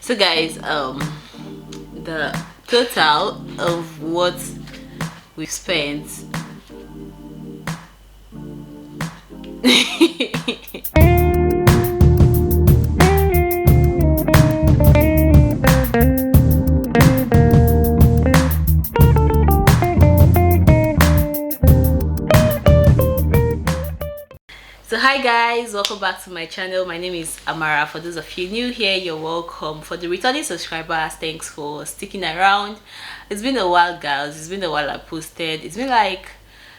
So guys, the total of what we've spent So hi guys, welcome back to my channel. My name is Amara. For those of you new here, you're welcome. For the returning subscribers, thanks for sticking around. It's been a while guys, it's been a while I posted. It's been like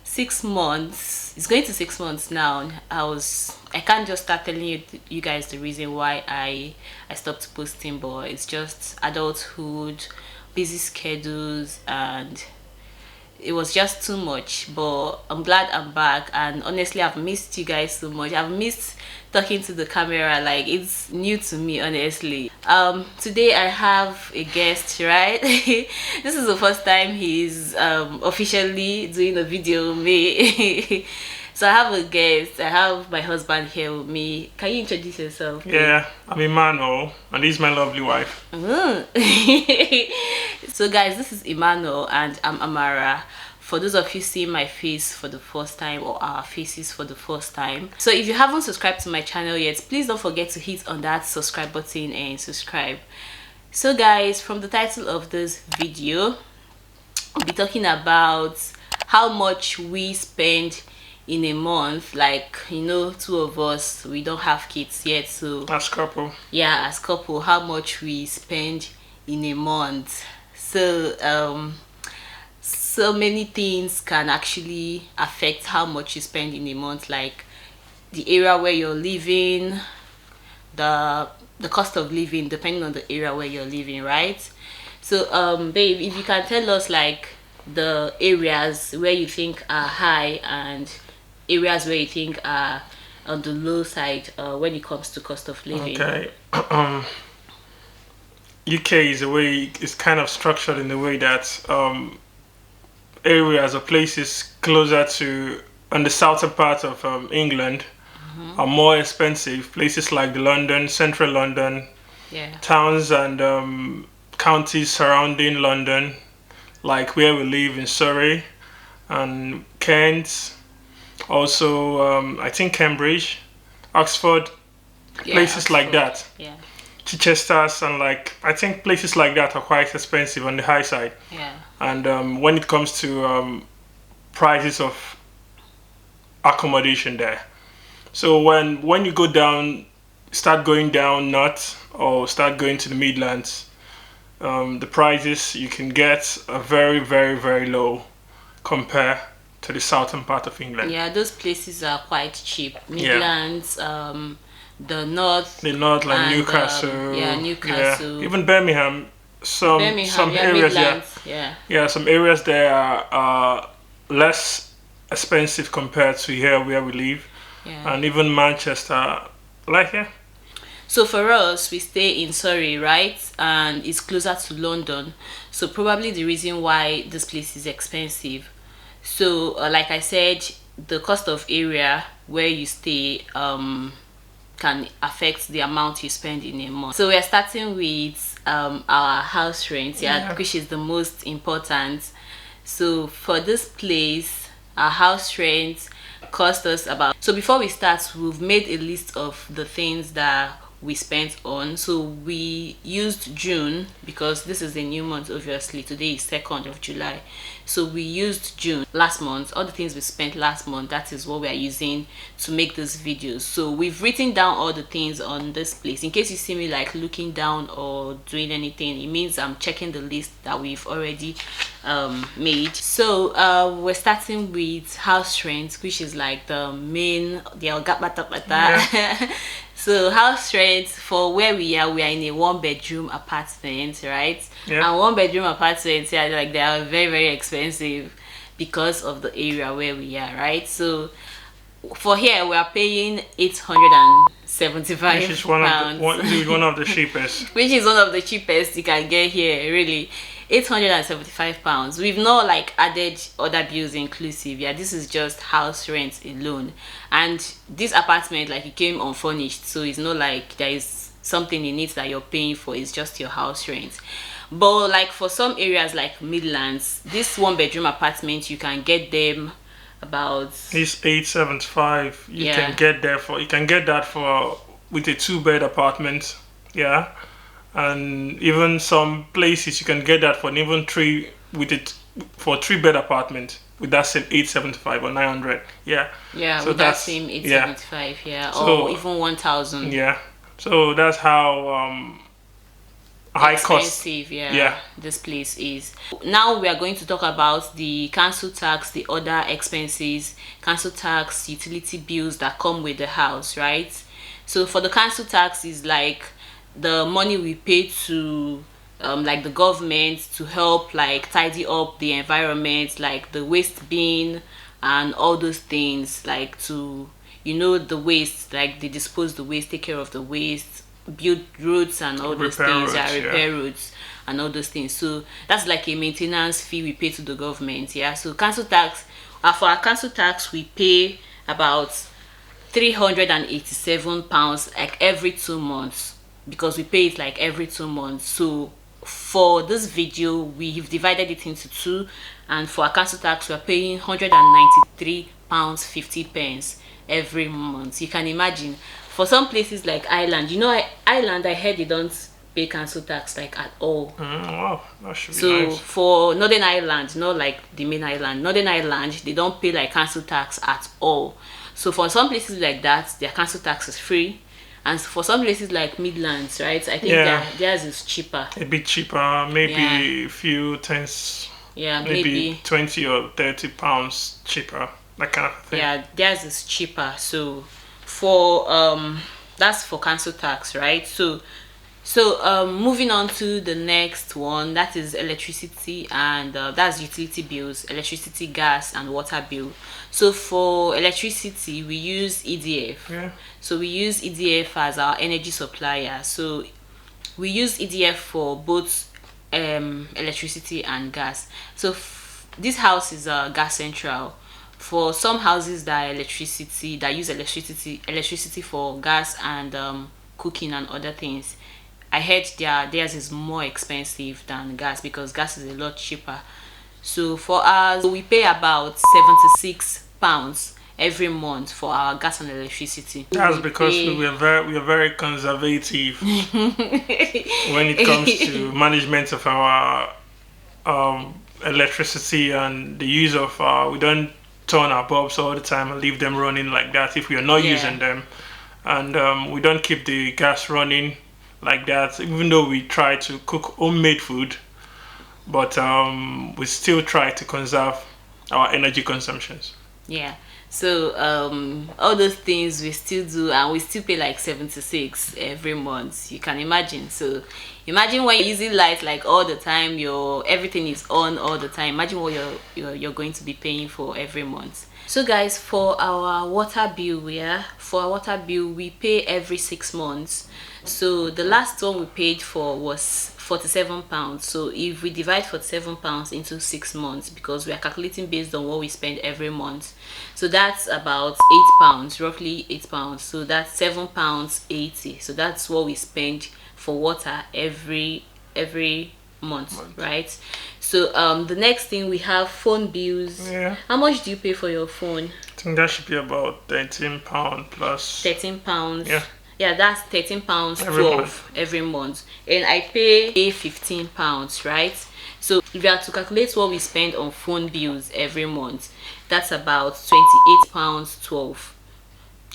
6 months. It's going to 6 months now. I can't just start telling you guys the reason why I stopped posting, but it's just adulthood, busy schedules, and it was just too much. But I'm glad I'm back, and honestly I've missed you guys so much. I've missed talking to the camera. Like, it's new to me, honestly. Today I have a guest, right? This is the first time he's officially doing a video with me. So I have a guest. I have my husband here with me. Can you introduce yourself? Yeah, I'm Emmanuel, and this is my lovely wife. So guys, this is Emmanuel and I'm Amara. For those of you seeing my face for the first time, or our faces for the first time, so if you haven't subscribed to my channel yet, please don't forget to hit on that subscribe button and subscribe. So guys, from the title of this video, I'll be talking about how much we spend in a month. Like, you know, two of us, we don't have kids yet, so As couple. Yeah, as couple, how much we spend in a month. So so many things can actually affect how much you spend in a month, like the area where you're living, the cost of living, depending on the area where you're living, right? So babe, if you can tell us like the areas where you think are high and areas where you think are on the low side when it comes to cost of living. Okay. UK is a way, it's kind of structured in the way that areas or places closer to on the southern part of England are more expensive. Places like London, central London, towns and counties surrounding London, like where we live in Surrey and Kent, also I think Cambridge, Oxford, places Oxford, like that. Yeah. Chichester's, and like I think places like that are quite expensive on the high side. Yeah. And when it comes to prices of accommodation there, so when you go down, start going down north or start going to the Midlands, the prices you can get are very, very, very low compared to the southern part of England. Yeah, those places are quite cheap. Midlands, the north, like and, Newcastle. Newcastle. Yeah. Even Birmingham. Some areas, some areas there are less expensive compared to here where we live. Yeah. And even Manchester, So for us, we stay in Surrey, right? And it's closer to London. So probably the reason why this place is expensive. So like I said, the cost of area where you stay can affect the amount you spend in a month. So we are starting with our house rent, which is the most important. So for this place, our house rent cost us about, so before we start, we've made a list of the things that we spent on. So we used June because this is a new month. Obviously today is 2nd of July, so we used June last month. All the things we spent last month, that is what we are using to make this video. So we've written down all the things on this place. In case you see me like looking down or doing anything, it means I'm checking the list that we've already made. So we're starting with house rent, which is like the main So house rent for where we are in a 1-bedroom apartment, right? Yeah. And 1-bedroom apartments, like they are very, very expensive because of the area where we are, right? So for here we are paying 875 which is pounds. one of the cheapest. Which is one of the cheapest you can get here, really. 875 pounds. We've not like added other bills inclusive. Yeah, this is just house rent alone. And this apartment, like, it came unfurnished, so it's not like there is something in it that you're paying for, is just your house rent. But like for some areas like Midlands, this 1-bedroom apartment, you can get them about, it's 875. You can get that for with a 2-bed apartment. Yeah. And even some places you can get that for even for a 3-bed apartment with that same 875 or 900. Yeah. Yeah, so with that same 875, or even 1000. Yeah. So that's how high cost. This place is. Now we are going to talk about the council tax, the other expenses, council tax, utility bills that come with the house, right? So for the council tax is like the money we pay to like the government to help like tidy up the environment, like the waste bin and all those things, like to, you know, the waste, like they dispose the waste, take care of the waste, build roads and all those things, repair roads and all those things. So that's like a maintenance fee we pay to the government. So council tax, for our council tax we pay about £387 like every 2 months, because we pay it like every 2 months. So for this video we've divided it into 2, and for our council tax we're paying £193.50 every month. You can imagine, for some places like Ireland, you know, Ireland, I heard they don't pay council tax like at all. Wow, that should be nice. For Northern Ireland, not like the main island, Northern Ireland, they don't pay like council tax at all. So for some places like that, their council tax is free, and for some places like Midlands, right, I think theirs is cheaper, a bit cheaper, maybe a few tens, maybe 20 or 30 pounds cheaper, that kind of thing. Theirs is cheaper. So for that's for council tax, right? So moving on to the next one, that is electricity, and that's utility bills, electricity, gas and water bill. So for electricity we use EDF. So we use EDF as our energy supplier. So we use EDF for both electricity and gas. So this house is a gas central. For some houses that use electricity for gas and cooking and other things, I heard theirs is more expensive than gas, because gas is a lot cheaper. So for us, we pay about £76 every month for our gas and electricity. That's because we are very conservative when it comes to management of our electricity and the use of we don't turn our bulbs all the time and leave them running like that if we are not using them, and we don't keep the gas running like that, even though we try to cook homemade food, but we still try to conserve our energy consumptions. So all those things we still do, and we still pay like 76 every month. You can imagine. So imagine when you're using light like all the time, everything is on all the time. Imagine what you're going to be paying for every month. So guys, for our water bill, we pay every 6 months. So the last one we paid for was £47. So if we divide £47 into 6 months, because we are calculating based on what we spend every month, so that's about £8, roughly £8. So that's £7.80. So that's what we spend for water every month, right? So the next thing we have phone bills. How much do you pay for your phone? I think that should be about £13 plus. £13. That's £13.12 every month, and I pay £15, right? So if you are to calculate what we spend on phone bills every month, that's about £28.12.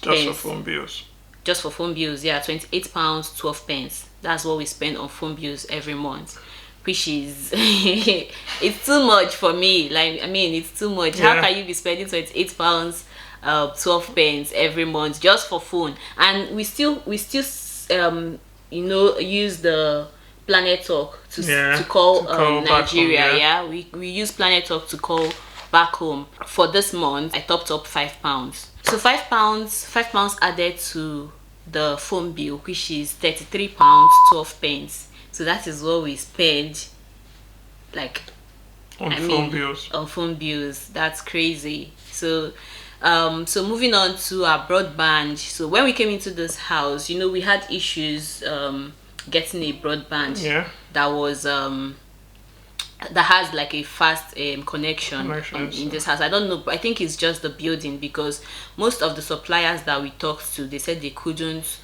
Just for phone bills. Just for phone bills, £28.12. That's what we spend on phone bills every month, which is it's too much for me. Like, I mean, it's too much. How can you be spending £28 12 pence every month just for phone? And we still you know, use the Planet Talk to call Nigeria. Home, we use Planet Talk to call back home. For this month I topped up £5. So £5 added to the phone bill, which is £33.12. So that is what we spend, like, on phone bills. On phone bills. That's crazy. So So moving on to our broadband. So when we came into this house, we had issues getting a broadband that was that has like a fast connection in this house. I don't know, but I think it's just the building, because most of the suppliers that we talked to, they said they couldn't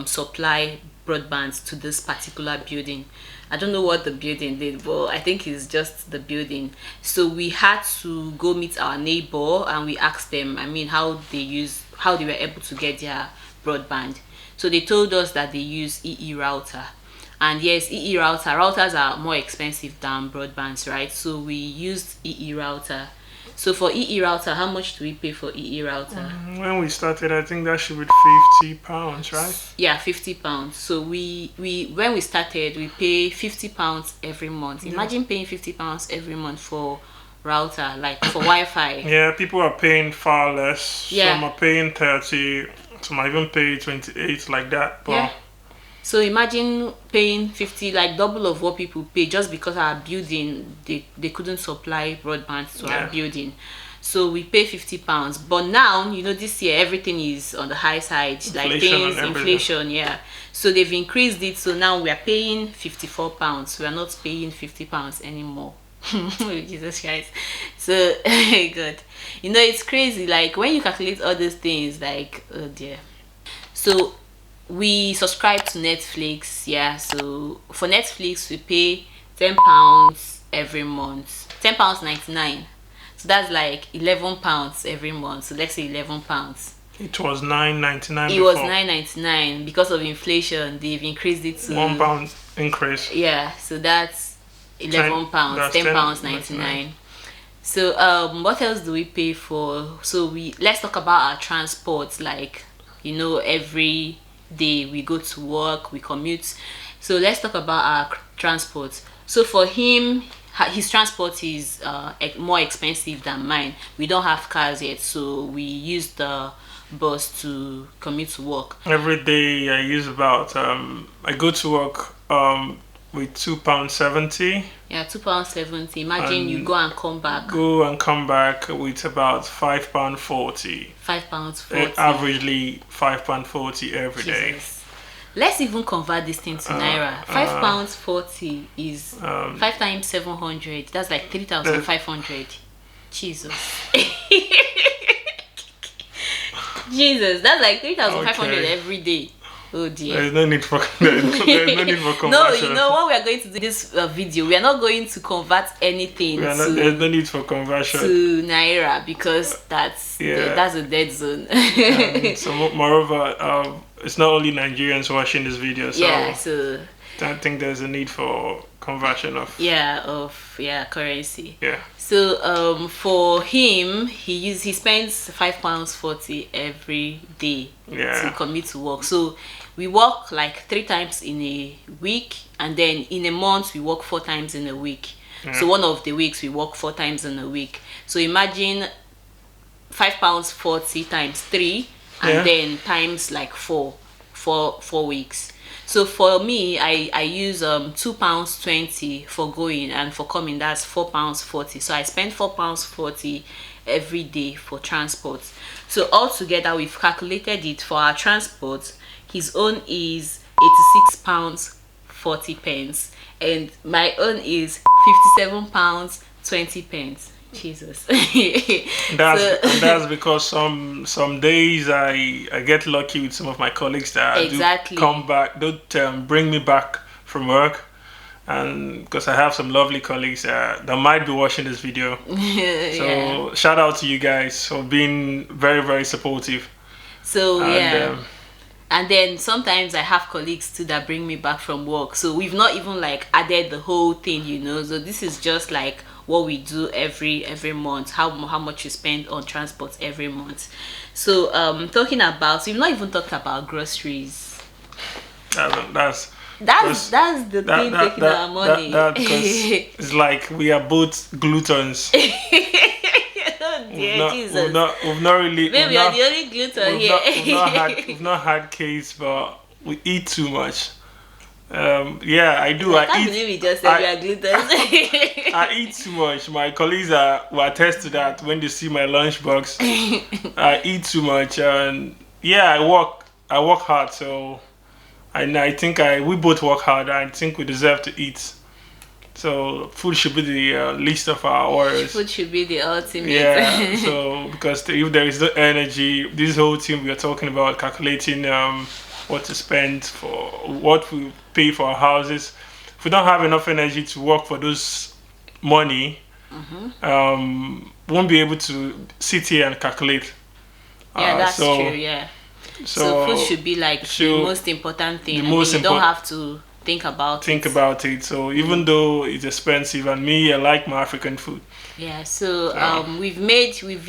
supply broadbands to this particular building. I don't know what the building did, but I think it's just the building. So we had to go meet our neighbor and we asked them, how they were able to get their broadband. So they told us that they use EE router. And yes, EE routers are more expensive than broadbands, right? So we used EE router. So for EE router, how much do we pay for EE router? When we started, I think that should be £50, right? Yeah, £50. So we when we started, we pay £50 every month. Imagine paying £50 every month for router, like for Wi-Fi. Yeah, people are paying far less. Yeah. Some are paying 30, some are even paying 28, like that. But yeah. So imagine paying 50, like double of what people pay, just because our building, they couldn't supply broadband to our building. So we pay £50. But now, this year everything is on the high side, inflation, yeah. So they've increased it, so now we are paying £54. We are not paying £50 anymore. Jesus Christ. So good. It's crazy, like when you calculate all these things, like, oh dear. So we subscribe to Netflix, so for Netflix we pay £10 every month, £10.99. So that's like £11 every month. So let's say £11. It was £9.99. It was £9.99 because of inflation. They've increased it to £1 increase. Yeah, so that's £11, £10.99. So what else do we pay for? So let's talk about our transport. Like, every day we go to work, we commute. So let's talk about our transport. So for him, his transport is more expensive than mine. We don't have cars yet, so we use the bus to commute to work. Every day I use about I go to work with £2.70. Yeah, £2.70. Imagine you go and come back. Go and come back with about £5.40. £5.40. Averagely £5.40 every day. Let's even convert this thing to naira. £5.40 is 5 times 700. That's like 3,500. Jesus. Jesus, that's like 3,500 every day. Oh dear. There's no need for conversion. No, what we are going to do in this video, we are not going to convert anything. There's no need for conversion to naira, because that's a dead zone. So moreover, it's not only Nigerians watching this video, so so I don't think there's a need for conversion of currency. Yeah. So for him, he spends £5.40 every day to commute to work. So we work like 3 times in a week, and then in a month we work 4 times in a week. So one of the weeks we work 4 times in a week. So imagine £5.40 times 3, and then times like 4 weeks. So for me, I use £2.20 for going, and for coming that's £4.40. So I spend £4.40 every day for transport. So altogether, we've calculated it for our transport. His own is £86.40, and my own is £57.20. Jesus. That's because some days I get lucky with some of my colleagues that do come back, don't bring me back from work, and because I have some lovely colleagues that might be watching this video. So shout out to you guys for being very, very supportive. So and then sometimes I have colleagues too that bring me back from work. So we've not even like added the whole thing, So this is just like what we do every month, how much you spend on transport every month. So we've not even talked about groceries. That's the thing taking our money. It's like we are both gluttons. Dear Jesus. We've not really. Maybe we are the only gluten here. We've not had kids, but we eat too much. Yeah, I do. I can't believe you just said you are glutinous. I eat too much. My colleagues will attest to that when they see my lunchbox. I eat too much, and yeah, I work hard. So I think we both work hard. I think we deserve to eat. So food should be the least of our worries. Food should be the ultimate. Yeah. So because if there is no energy, this whole thing we are talking about calculating what to spend for what we pay for our houses. If we don't have enough energy to work for those money, won't be able to sit here and calculate. Yeah, that's true. Yeah. So food should be like the most important thing. You don't have to think about it. So even though it's expensive, and me, I like my African food. Yeah. So we've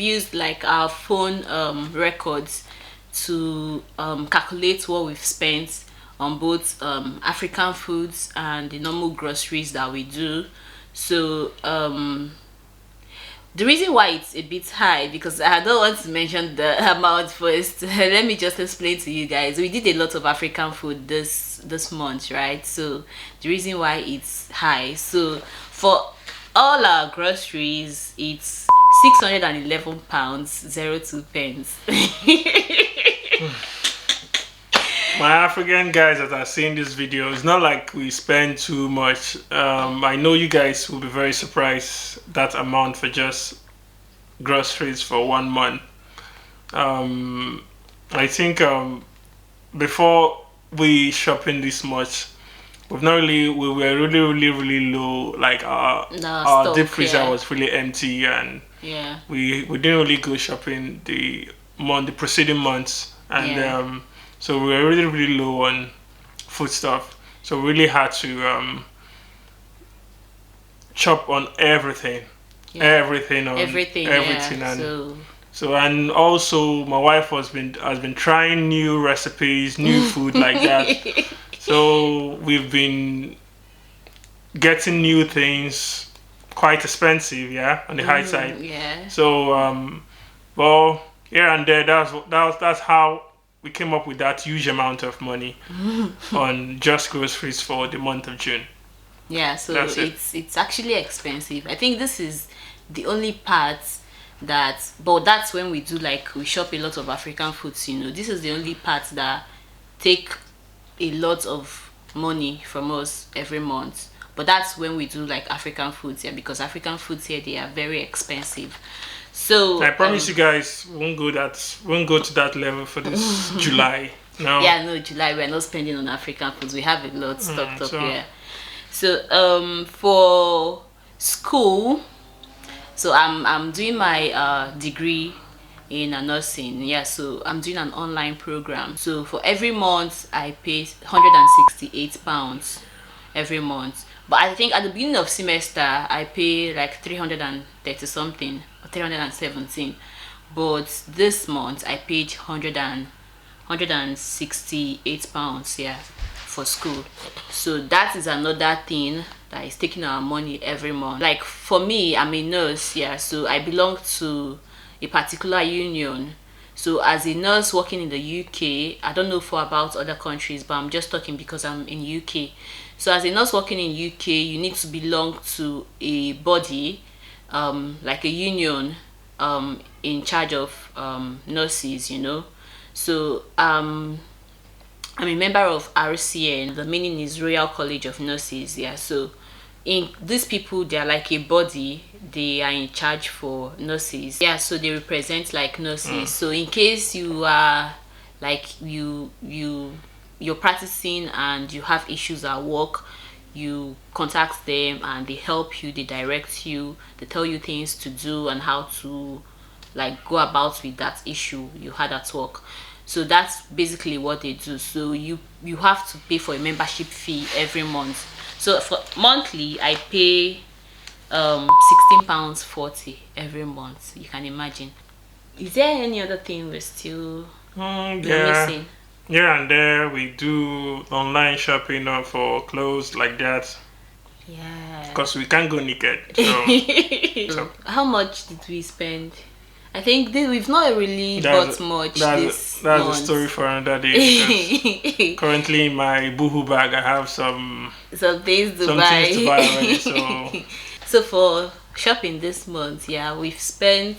used like our phone records to calculate what we've spent on both African foods and the normal groceries that we do. So the reason why it's a bit high, because I don't want to mention the amount first. Let me just explain to you guys. We did a lot of African food this month, right? So the reason why it's high, so for all our groceries, it's £611.02. My African guys that are seeing this video, it's not like we spend too much. I know you guys will be very surprised that amount for just groceries for 1 month. I think before we shopping this much, we were really low. Like our deep freezer was really empty, and we didn't really go shopping the preceding months, and so we were really low on food stuff. So we really had to chop on everything, everything, and so and also my wife has been trying new recipes, new food like that. So we've been getting new things, quite expensive, on the high side. Yeah. So well, here and there, that's how we came up with that huge amount of money on just groceries for the month of June. Yeah, so it's actually expensive. I think this is the only part that's when we shop a lot of African foods, This is the only part that take a lot of money from us every month. But that's when we do like African foods here, because African foods here, they are very expensive. So I promise you guys won't go to that level for this July. No. Yeah, no, July we're not spending on African foods. We have a lot stocked up here. So for school, so I'm doing my degree in nursing. Yeah, so I'm doing an online program. So for every month I pay £168 every month. But I think at the beginning of semester I pay like 330 something or 317. But this month I paid £168 for school. So that is another thing that is taking our money every month. Like for me, I'm a nurse, so I belong to a particular union. So as a nurse working in the UK, I don't know about other countries, but I'm just talking because I'm in UK. So as a nurse working in UK, you need to belong to a body, like a union, in charge of nurses, So I'm a member of RCN. The meaning is Royal College of Nurses. So these people, they're like a body. They are in charge for nurses. So they represent like nurses. So in case you are like you're practicing and you have issues at work, you contact them and they help you, they direct you, they tell you things to do and how to like go about with that issue you had at work. So that's basically what they do. So you have to pay for a membership fee every month. So for monthly I pay £16.40 every month. You can imagine. Is there any other thing we're still missing? Here and there we do online shopping for clothes like that. Yeah. Because we can't go naked. So How much did we spend? I think we've not really bought much this That's month. a story for another day. Currently in my boohoo bag, I have some things to buy. Things to buy already. So for shopping this month, yeah, we've spent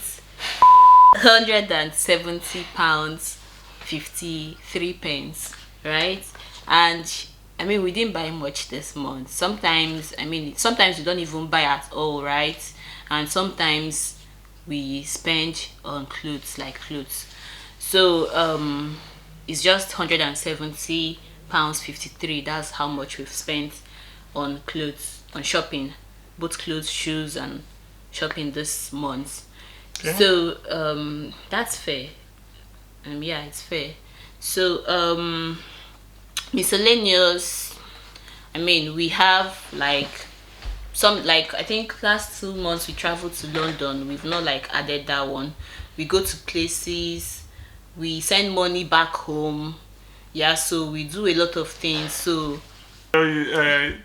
£170 53 pence, right? And I mean, we didn't buy much this month. Sometimes we don't even buy at all, right? And sometimes we spend on clothes, like clothes. So it's just £170 53. That's how much we've spent on clothes, on shopping, both clothes, shoes, and shopping this month. Yeah. So that's fair. Yeah, it's fair. So miscellaneous, I mean, we have like some, like I think last 2 months we traveled to London. We've not like added that one. We go to places, we send money back home. Yeah, so we do a lot of things. So we are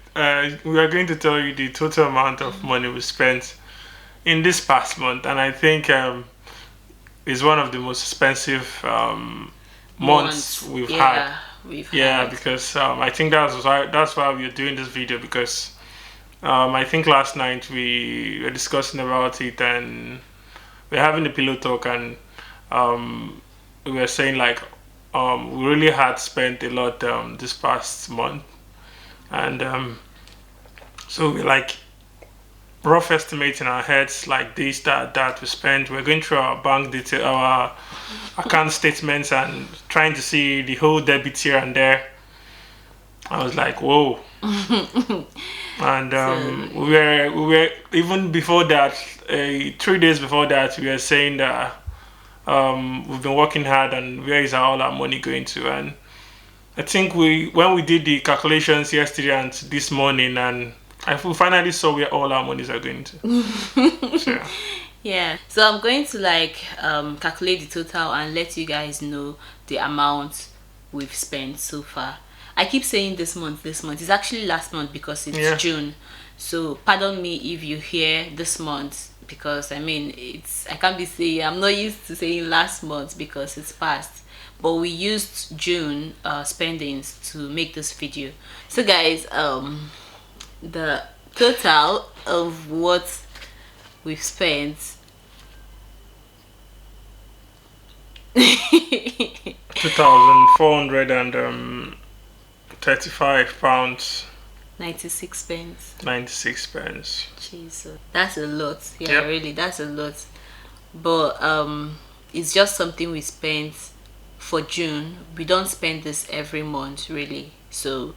going to tell you the total amount of money we spent in this past month, and I think it's one of the most expensive months we've had. Because I think that's why we're doing this video, because I think last night we were discussing about it and we're having a pillow talk, and we were saying like we really had spent a lot this past month, and so we like rough estimate in our heads, like this, that we spent. We're going through our bank detail, our account statements, and trying to see the whole debit here and there. I was like, whoa. And we were even before that, 3 days before that, we were saying that we've been working hard and where is all our money going to. And I think when we did the calculations yesterday and this morning, and we finally saw where all our monies are going to. So, yeah, so I'm going to like calculate the total and let you guys know the amount we've spent so far. I keep saying this month. It's actually last month because it's June. So pardon me if you hear this month, because I mean I can't be saying, I'm not used to saying last month because it's past. But we used June spendings to make this video. So guys, the total of what we've spent £2,435. 96 pence. 96 pence. Jesus, that's a lot. Yeah, really, that's a lot. But it's just something we spent for June. We don't spend this every month, really. So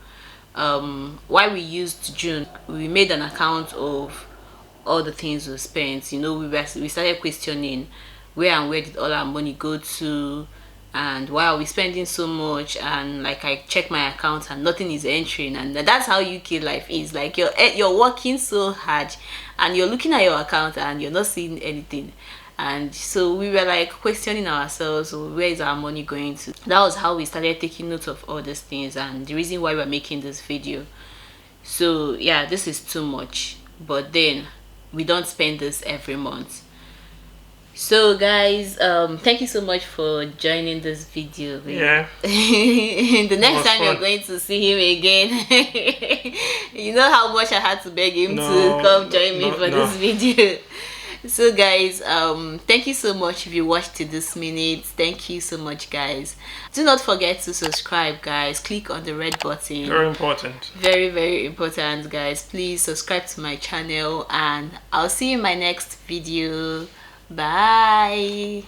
why we used June, we made an account of all the things we spent. You know, we started questioning where did all our money go to, and why are we spending so much. And like I check my account and nothing is entering, and that's how UK life is. Like you're working so hard and you're looking at your account and you're not seeing anything. And so we were like questioning ourselves, where is our money going to. That was how we started taking note of all these things, and the reason why we're making this video. So yeah, this is too much, but then we don't spend this every month. So guys, thank you so much for joining this video. Yeah. The next time you're going to see him again, you know how much I had to beg him to come join me for this video. So guys, thank you so much if you watched to this minute. Thank you so much, guys. Do not forget to subscribe, guys. Click on the red button. Very important. Very, very important, guys. Please subscribe to my channel, and I'll see you in my next video. Bye.